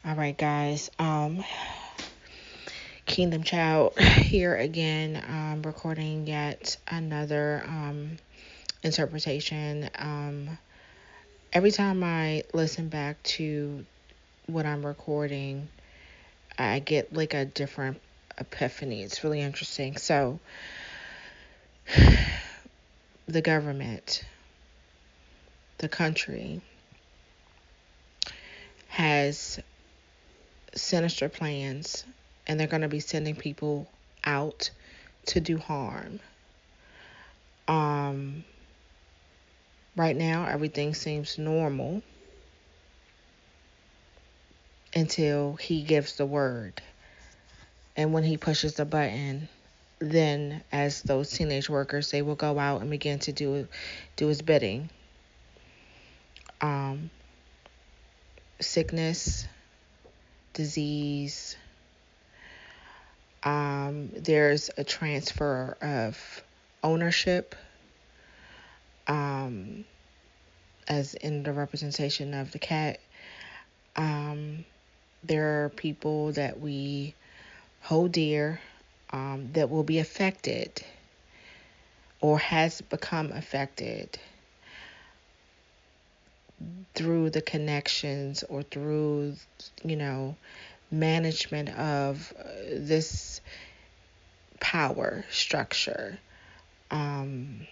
All right, guys. Kingdom Child here again, recording yet another interpretation. Every time I listen back to what I'm recording, I get like a different epiphany. It's really interesting. So, the government, the country, has sinister plans, and they're going to be sending people out to do harm. Um, right now, everything seems normal until he gives the word. And when he pushes the button, then as those teenage workers, they will go out and begin to do his bidding. Um, Sickness, disease. There's a transfer of ownership, um, as in the representation of the cat. Um, there are people that we hold dear, that will be affected or has become affected through the connections or through, you know, management of this power structure. Um,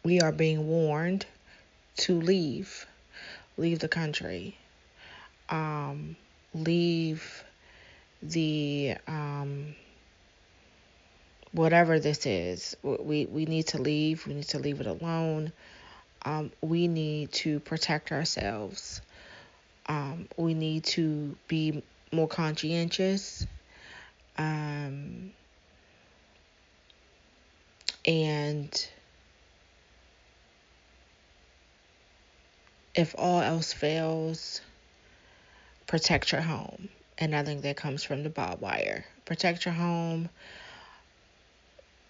we are being warned to leave the country, um, leave the whatever this is. We need to leave. We need to leave it alone. We need to protect ourselves. We need to be more conscientious. Um, and if all else fails, protect your home. And I think that comes from the barbed wire. Protect your home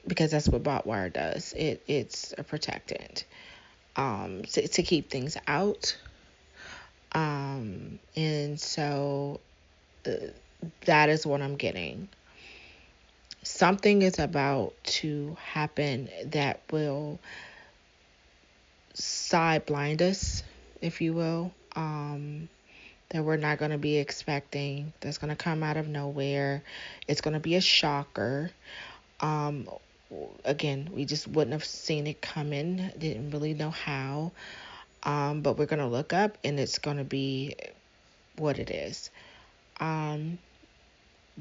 because that's what barbed wire does. It's a protectant, to keep things out. And so uh, that is what I'm getting. Something is about to happen that will side blind us, if you will, that we're not going to be expecting, that's going to come out of nowhere. It's going to be a shocker. Um, Again, we just wouldn't have seen it coming, didn't really know how. But we're going to look up and it's going to be what it is.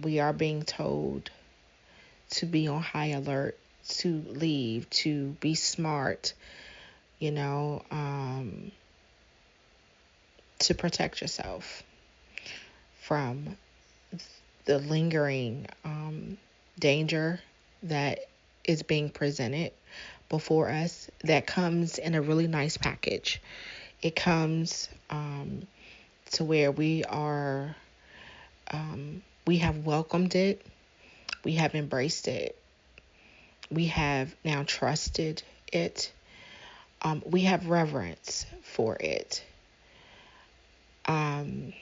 We are being told to be on high alert, to leave, to be smart, you know, to protect yourself from the lingering danger that is being presented before us, that comes in a really nice package. It comes to where we have welcomed it, we have embraced it, we have now trusted it, we have reverence for it. Um,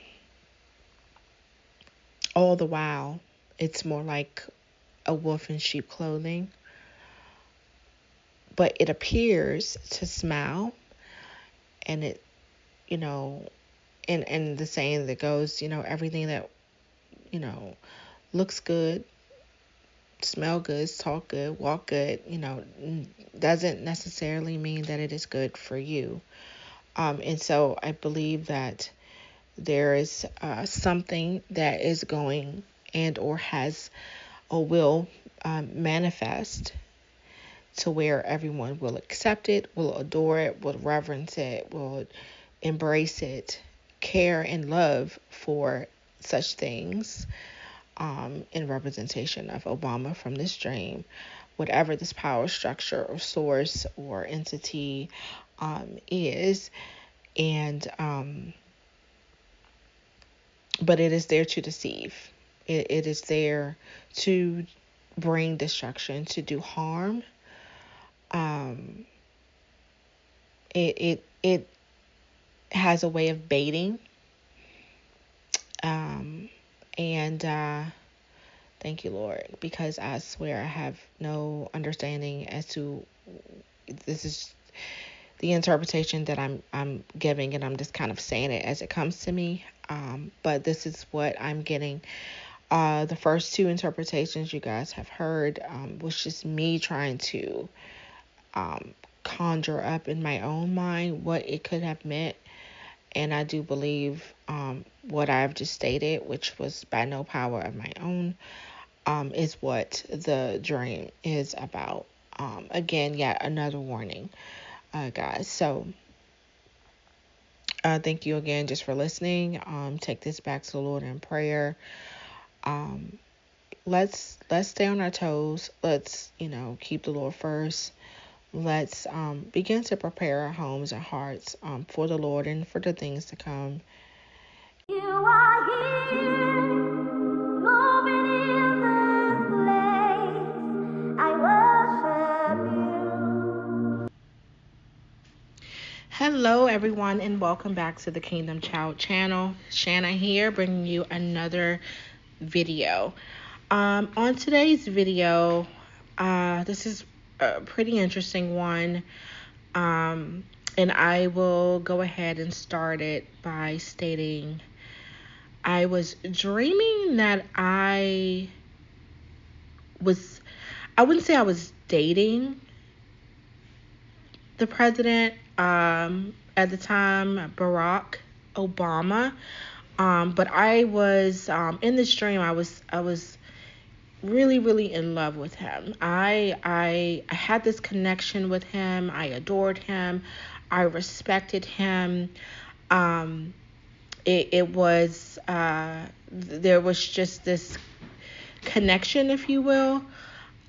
all the while, it's more like a wolf in sheep clothing, but it appears to smile, and it, you know, and the saying that goes, everything that, you know, looks good, smell good, talk good, walk good, doesn't necessarily mean that it is good for you. And so I believe that there is something that is going and or has or will manifest to where everyone will accept it, will adore it, will reverence it, will embrace it, care and love for such things, in representation of Obama from this dream, whatever this power structure or source or entity is. And but it is there to deceive. It is there to bring destruction, to do harm. Um, it has a way of baiting, And thank you, Lord, because I swear I have no understanding as to this is the interpretation that I'm giving, and I'm just kind of saying it as it comes to me. But this is what I'm getting. The first two interpretations you guys have heard was just me trying to conjure up in my own mind what it could have meant. And I do believe what I've just stated, which was by no power of my own, is what the dream is about. Again, yet another warning, guys. So thank you again just for listening. Take this back to the Lord in prayer. Um, let's stay on our toes. Let's keep the Lord first. Let's begin to prepare our homes and hearts for the Lord and for the things to come. You are here, moving in this place. I worship you. Hello, everyone, and welcome back to the Kingdom Child channel. Shanna here, bringing you another video. On today's video, this is a pretty interesting one. And I will go ahead and start it by stating I was dreaming that I wouldn't say I was dating the president at the time, Barack Obama. But I was in this dream. I was really, really in love with him. I had this connection with him. I adored him. I respected him. It was there was just this connection, if you will.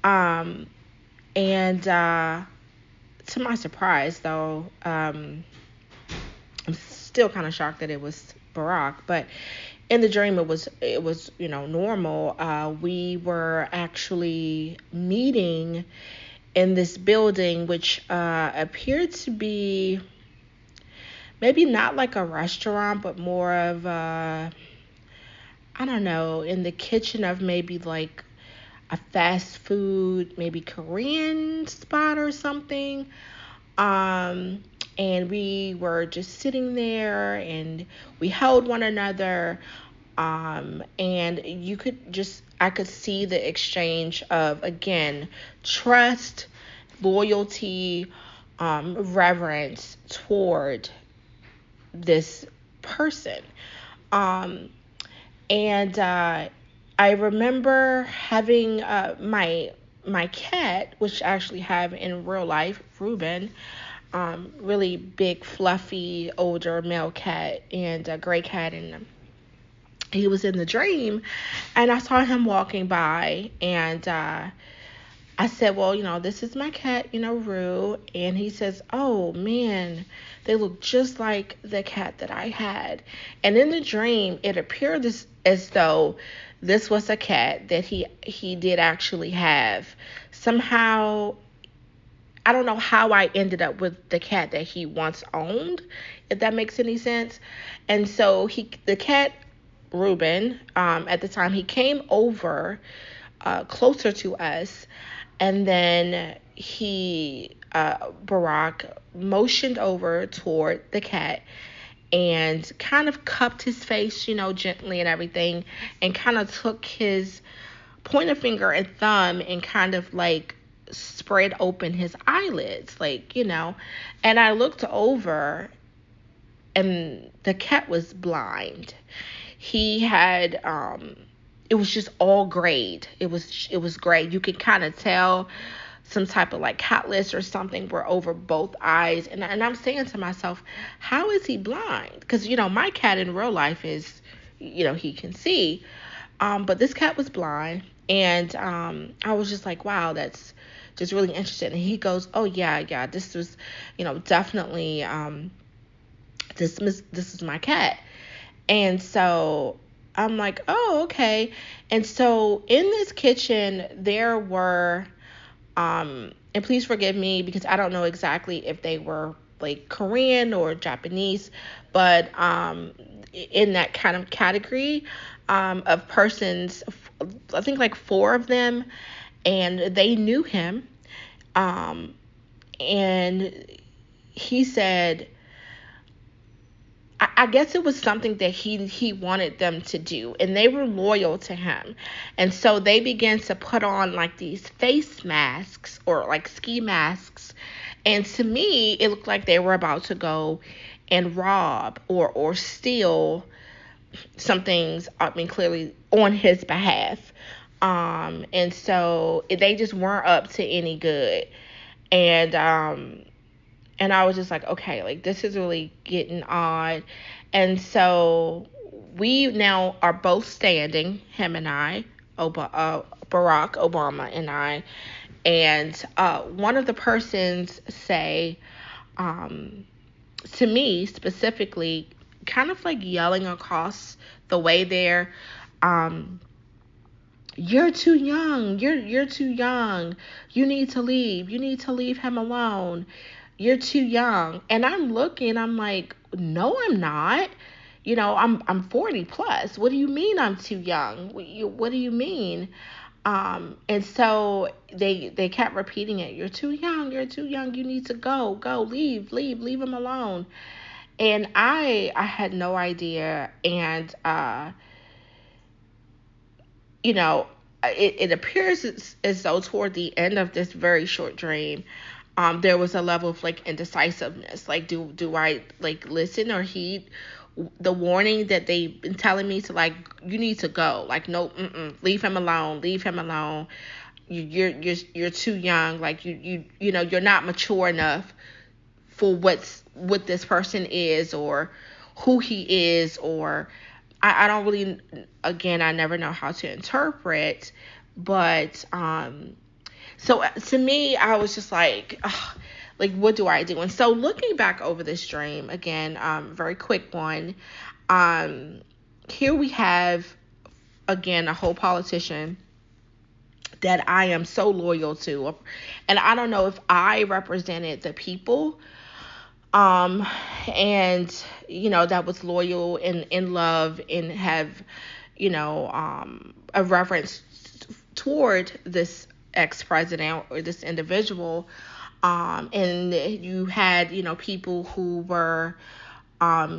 And to my surprise, though, I'm still kind of shocked that it was Barack, but in the dream it was normal. We were actually meeting in this building, which appeared to be maybe not like a restaurant, but more of I don't know, in the kitchen of maybe like a fast food, maybe Korean spot or something. And we were just sitting there and we held one another. And I could see the exchange of, again, trust, loyalty, reverence toward this person. And I remember having my cat, which I actually have in real life, Reuben, really big, fluffy, older male cat, and a gray cat, and he was in the dream, and I saw him walking by, and I said, well, this is my cat, Rue. And he says, oh, man, they look just like the cat that I had. And in the dream, it appeared as though this was a cat that he did actually have. Somehow, I don't know how I ended up with the cat that he once owned, if that makes any sense. And so the cat, Reuben, at the time, he came over closer to us. And then Barack, motioned over toward the cat and kind of cupped his face, gently and everything, and kind of took his pointer finger and thumb and kind of like spread open his eyelids, and I looked over and the cat was blind. He had, it was just all grayed. It was gray. You could kind of tell some type of like catalyst or something were over both eyes. And I'm saying to myself, how is he blind? Because, my cat in real life is, he can see. But this cat was blind. And I was just like, wow, that's just really interesting. And he goes, oh, yeah, this was, definitely, this is my cat. And so I'm like, oh, okay. And so in this kitchen, there were, and please forgive me because I don't know exactly if they were like Korean or Japanese, but in that kind of category of persons. I think like four of them, and they knew him. Um, and he said, I guess it was something that he wanted them to do, and they were loyal to him, and so they began to put on like these face masks or like ski masks, and to me it looked like they were about to go and rob or steal some things. I mean, clearly on his behalf, and so they just weren't up to any good, and I was just like, okay, like this is really getting odd. And so we now are both standing, him and I, Barack Obama and I, and one of the persons say, um, to me specifically, kind of like yelling across the way there, um, you're too young. You're too young. You need to leave. You need to leave him alone. You're too young. And I'm looking, I'm like, no, I'm not. I'm 40 plus. What do you mean I'm too young? What do you mean? And so they kept repeating it. You're too young. You're too young. You need to go, leave him alone. And I had no idea. And you know, it appears as though toward the end of this very short dream, there was a level of like indecisiveness. Like, do I like listen or heed the warning that they've been telling me to, like, you need to go. Like, no, leave him alone. Leave him alone. You're too young. Like you're not mature enough for what this person is or who he is, or I don't really, again, I never know how to interpret, but so to me I was just like, ugh, like what do I do? And so looking back over this dream again, very quick one, um here we have again a whole politician that I am so loyal to, and I don't know if I represented the people, um and that was loyal and in love and have a reverence toward this ex-president or this individual, and you had people who were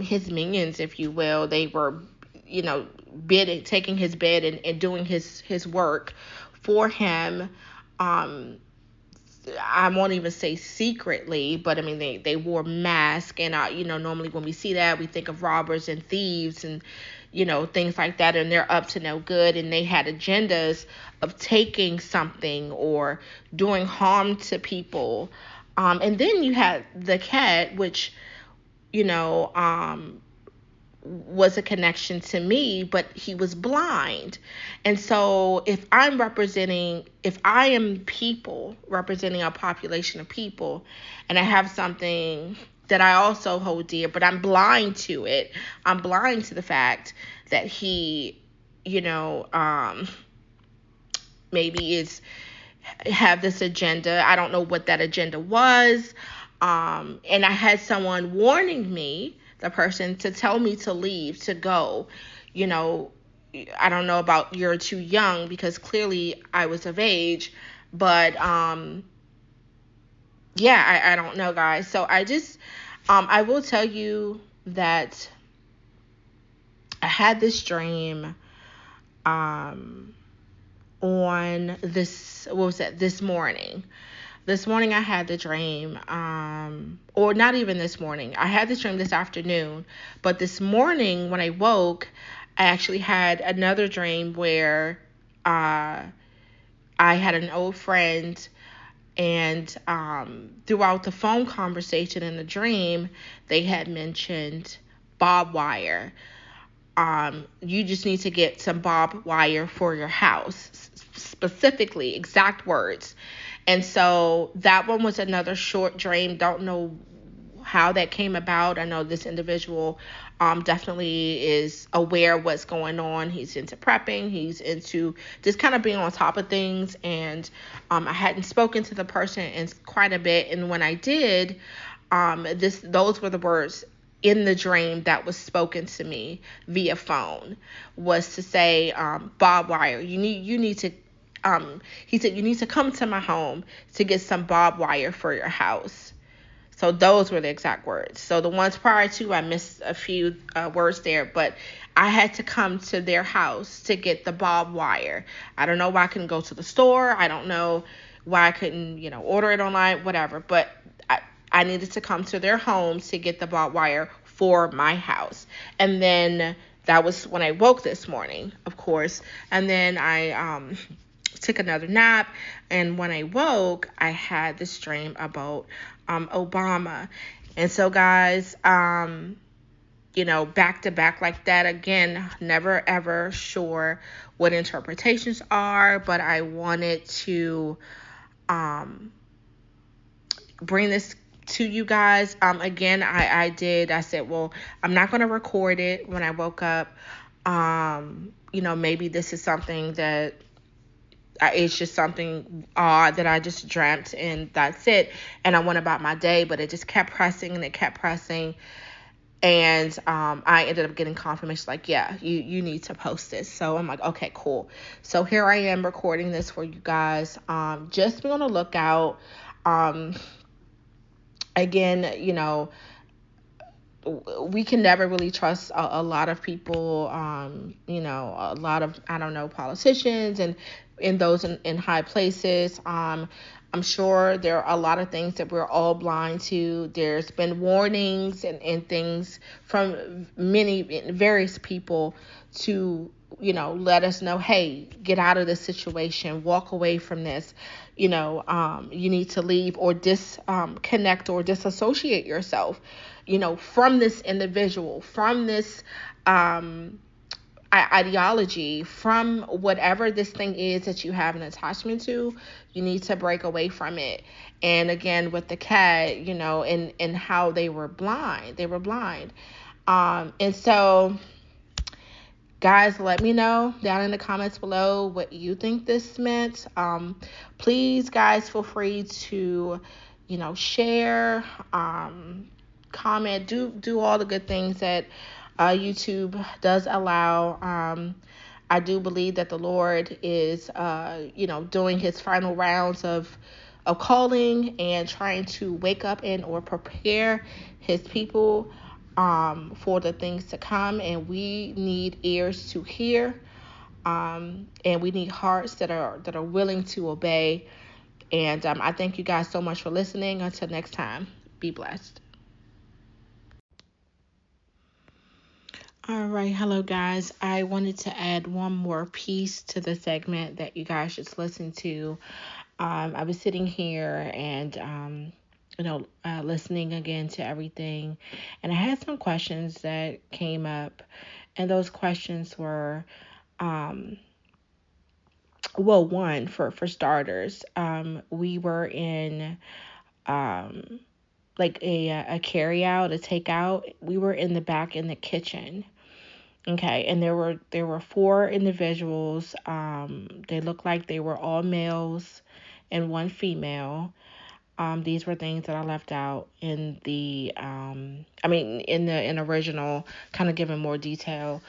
his minions, if you will. They were taking his bed and doing his work for him. I won't even say secretly, but I mean they wore masks, and normally when we see that we think of robbers and thieves and things like that, and they're up to no good, and they had agendas of taking something or doing harm to people. And then you had the cat, which you know um was a connection to me, but he was blind. And so if I am people representing a population of people, and I have something that I also hold dear, but I'm blind to it, I'm blind to the fact that he, you know, maybe is have this agenda. I don't know what that agenda was. And I had someone warning me, the person, to tell me to leave, to go. You know, I don't know about you're too young, because clearly I was of age, but yeah, I don't know, guys. So I will tell you that I had this dream um, on this, what was that, this morning. This morning I had the dream, or not even this morning. I had this dream this afternoon, but this morning when I woke, I actually had another dream where I had an old friend, and throughout the phone conversation in the dream, they had mentioned barbed wire. You just need to get some barbed wire for your house, specifically, exact words. And so that one was another short dream. Don't know how that came about. I know this individual definitely is aware of what's going on. He's into prepping. He's into just kind of being on top of things. And I hadn't spoken to the person in quite a bit. And when I did, those were the words, in the dream that was spoken to me via phone was to say, Bob wire. You need to. He said you need to come to my home to get some barbed wire for your house. So those were the exact words. So the ones prior to, I missed a few words there, but I had to come to their house to get the barbed wire. I don't know why I couldn't go to the store. I don't know why I couldn't, order it online, whatever. But I needed to come to their home to get the barbed wire for my house. And then that was when I woke this morning, of course. And then I took another nap, and when I woke, I had this dream about Obama. And so, guys, back to back like that again, never ever sure what interpretations are, but I wanted to bring this to you guys. Again, I said, well, I'm not going to record it when I woke up. Maybe this is something that it's just something odd that I just dreamt, and that's it. And I went about my day, but it just kept pressing and it kept pressing. And I ended up getting confirmation like, yeah, you need to post this. So I'm like, okay, cool. So here I am recording this for you guys. Just be on the lookout. Again, we can never really trust a lot of people, a lot of, I don't know, politicians and in those in high places. I'm sure there are a lot of things that we're all blind to. There's been warnings and things from various people to, let us know, hey, get out of this situation, walk away from this. You need to leave or disconnect or disassociate yourself, from this individual, from this ideology, from whatever this thing is that you have an attachment to. You need to break away from it. And again, with the cat, and how they were blind. And so, guys, let me know down in the comments below what you think this meant. Please, guys, feel free to, share, comment, do all the good things that YouTube does allow. I do believe that the Lord is, doing his final rounds of calling and trying to wake up and or prepare his people for the things to come. And we need ears to hear, and we need hearts that are willing to obey. And I thank you guys so much for listening. Until next time, be blessed. All right, hello guys. I wanted to add one more piece to the segment that you guys should listen to. I was sitting here and listening again to everything, and I had some questions that came up, and those questions were, well, one for starters, we were in like a carry out, a takeout. We were in the back in the kitchen. Okay, and there were four individuals. They looked like they were all males and one female. These were things that I left out in the in original, kind of giving more detail.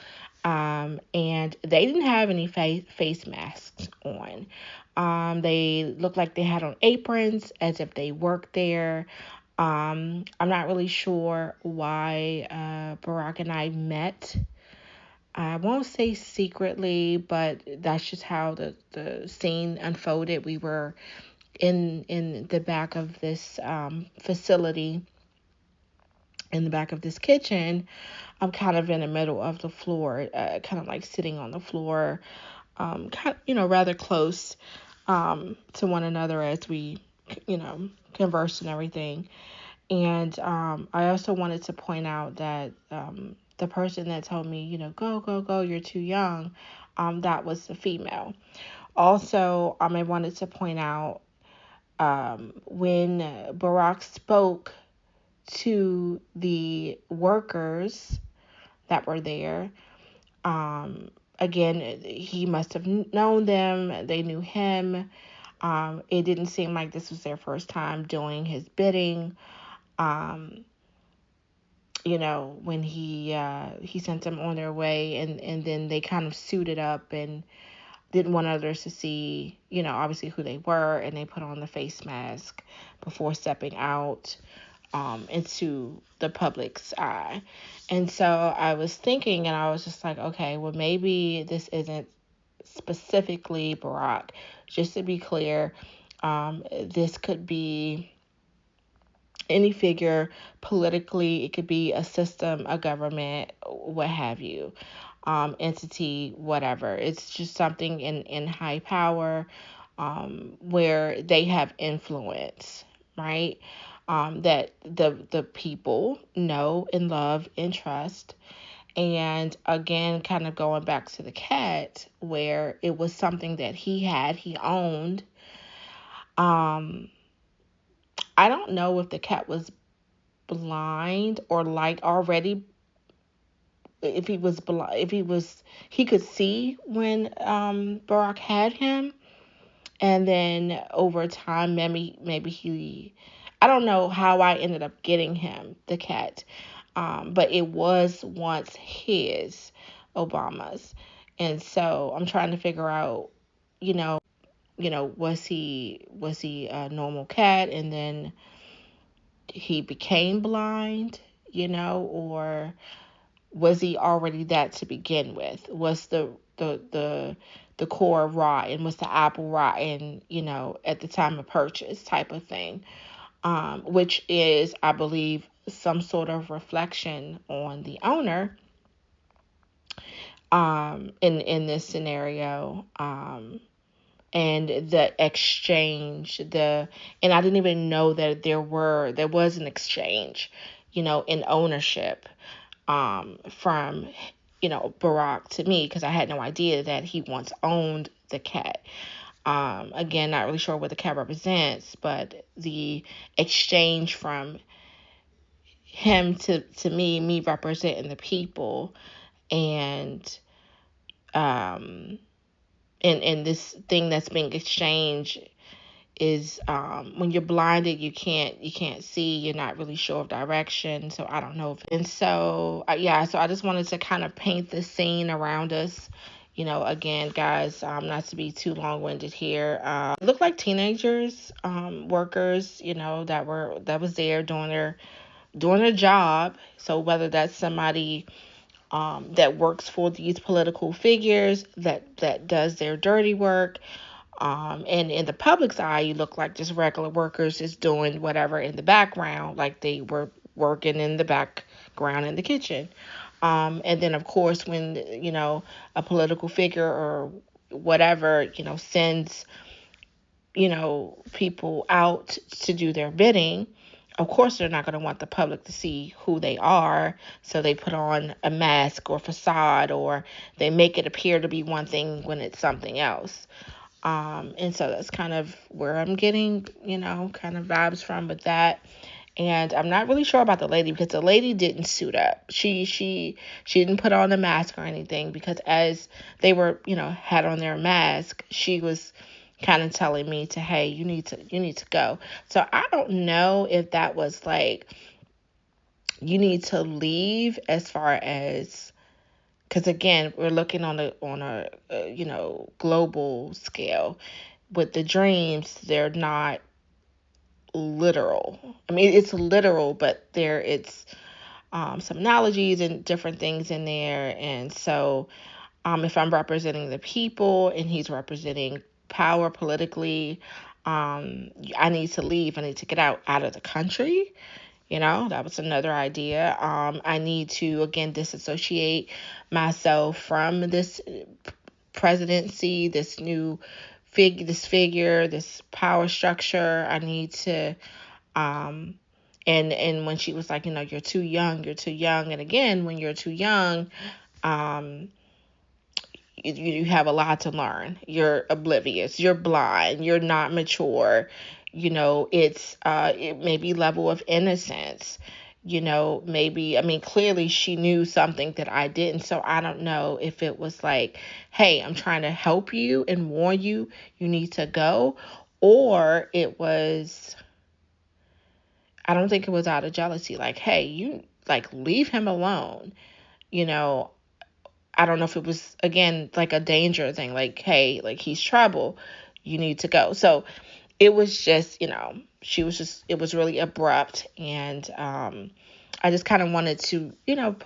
And they didn't have any face masks on. They looked like they had on aprons as if they worked there. I'm not really sure why Barack and I met. I won't say secretly, but that's just how the scene unfolded. We were in the back of this facility, in the back of this kitchen. I'm kind of in the middle of the floor, kind of like sitting on the floor, rather close to one another as we, conversed and everything. And I also wanted to point out that the person that told me, go, go, go, you're too young, that was a female. Also, I wanted to point out when Barack spoke to the workers that were there, again, he must have known them. They knew him. It didn't seem like this was their first time doing his bidding. when he sent them on their way, and then they kind of suited up and didn't want others to see, obviously who they were, and they put on the face mask before stepping out into the public's eye. And so I was thinking, and I was just like, okay, well, maybe this isn't specifically Barack. Just to be clear, this could be any figure politically. It could be a system, a government, what have you, entity, whatever. It's just something in high power, where they have influence, right? That the people know and love and trust. And again, kind of going back to the cat, where it was something that he owned. Um, I don't know if the cat was blind or like already, if he was blind, if he could see when Barack had him, and then over time, maybe he, I don't know how I ended up getting him, the cat, but it was once his, Obama's. And so I'm trying to figure out, you know was he a normal cat, and then he became blind, or was he already that to begin with? Was the core rotten? Was the apple rotten? At the time of purchase, type of thing. Which is, I believe, some sort of reflection on the owner. In this scenario. And the exchange, and I didn't even know that there was an exchange, in ownership, from, Barack to me, because I had no idea that he once owned the cat. Again, not really sure what the cat represents, but the exchange from him to me representing the people, and um and this thing that's being exchanged is, when you're blinded, you can't see, you're not really sure of direction. So I don't know and so yeah, so I just wanted to kind of paint the scene around us. Again, guys, not to be too long-winded here. It looked like teenagers, workers, that was there doing their job. So whether that's somebody, that works for these political figures, that does their dirty work, and in the public's eye, you look like just regular workers just doing whatever in the background, like they were working in the background in the kitchen. And then, of course, when, a political figure or whatever, sends, people out to do their bidding, of course they're not going to want the public to see who they are. So they put on a mask or facade, or they make it appear to be one thing when it's something else. And so that's kind of where I'm getting, kind of vibes from with that. And I'm not really sure about the lady, because the lady didn't suit up. She didn't put on a mask or anything, because as they were, had on their mask, she was kind of telling me to, hey, you need to go. So I don't know if that was like, you need to leave, as far as, because again, we're looking on a global scale. With the dreams, they're not literal. I mean, it's literal, but it's some analogies and different things in there. And so, if I'm representing the people and he's representing power politically, I need to leave. I need to get out of the country. That was another idea. I need to, again, disassociate myself from this presidency, this new figure, this power structure. I need to, and when she was like, you're too young, you're too young. And again, when you're too young, um, you have a lot to learn. You're oblivious, you're blind, you're not mature. It may be level of innocence. Maybe, I mean, clearly she knew something that I didn't. So I don't know if it was like, hey, I'm trying to help you and warn you, you need to go. Or it was, I don't think it was out of jealousy. Like, hey, like, leave him alone. You know, I don't know if it was, again, like a danger thing, like, hey, like, he's trouble, you need to go. So it was just, it was really abrupt. And I just kind of wanted to,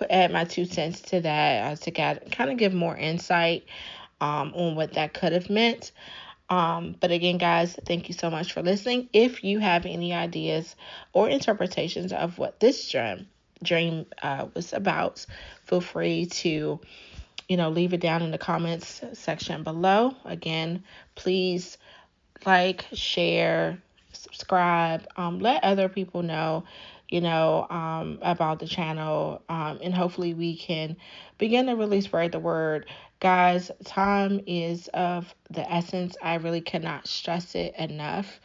add my 2 cents to that, to kind of give more insight on what that could have meant. But again, guys, thank you so much for listening. If you have any ideas or interpretations of what this dream was about, feel free to, leave it down in the comments section below. Again, please like, share, subscribe, let other people know, about the channel, and hopefully we can begin to really spread the word. Guys, time is of the essence. I really cannot stress it enough.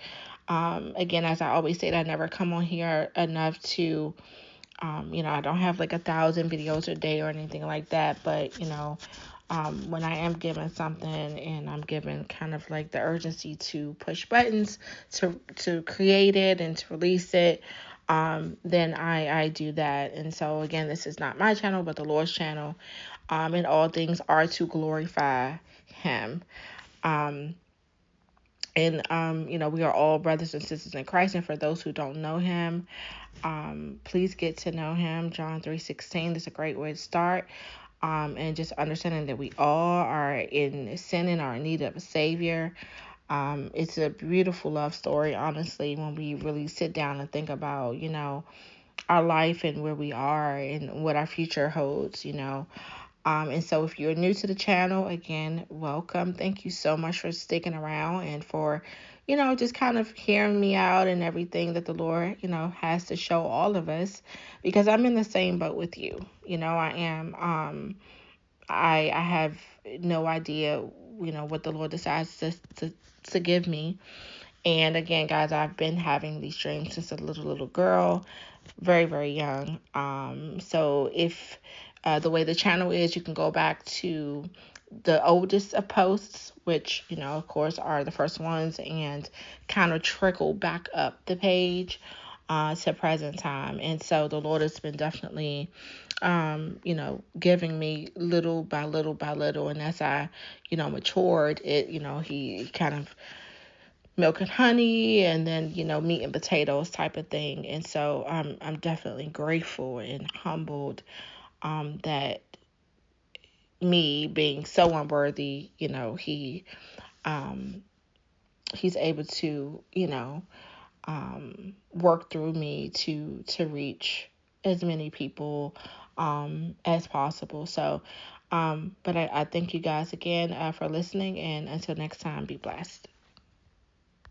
Again, as I always say, I never come on here enough to, I don't have like 1,000 videos a day or anything like that, but, when I am given something and I'm given kind of like the urgency to push buttons to create it and to release it, then I do that. And so again, this is not my channel, but the Lord's channel, and all things are to glorify Him. We are all brothers and sisters in Christ. And for those who don't know Him, please get to know Him. John 3:16 is a great way to start. And just understanding that we all are in sin and are in need of a Savior. It's a beautiful love story, honestly, when we really sit down and think about, our life and where we are and what our future holds, And so if you're new to the channel, again, welcome. Thank you so much for sticking around and for, just kind of hearing me out and everything that the Lord, has to show all of us, because I'm in the same boat with you. I am. I have no idea, what the Lord decides to give me. And again, guys, I've been having these dreams since a little girl, very, very young. So if the way the channel is, you can go back to the oldest of posts, which, of course, are the first ones, and kind of trickle back up the page to present time. And so the Lord has been definitely, giving me little by little by little. And as I, matured, He kind of milk and honey, and then, meat and potatoes type of thing. And so I'm definitely grateful and humbled that, me being so unworthy, he's able to, work through me to reach as many people as possible. So but I thank you guys again for listening, and until next time, be blessed.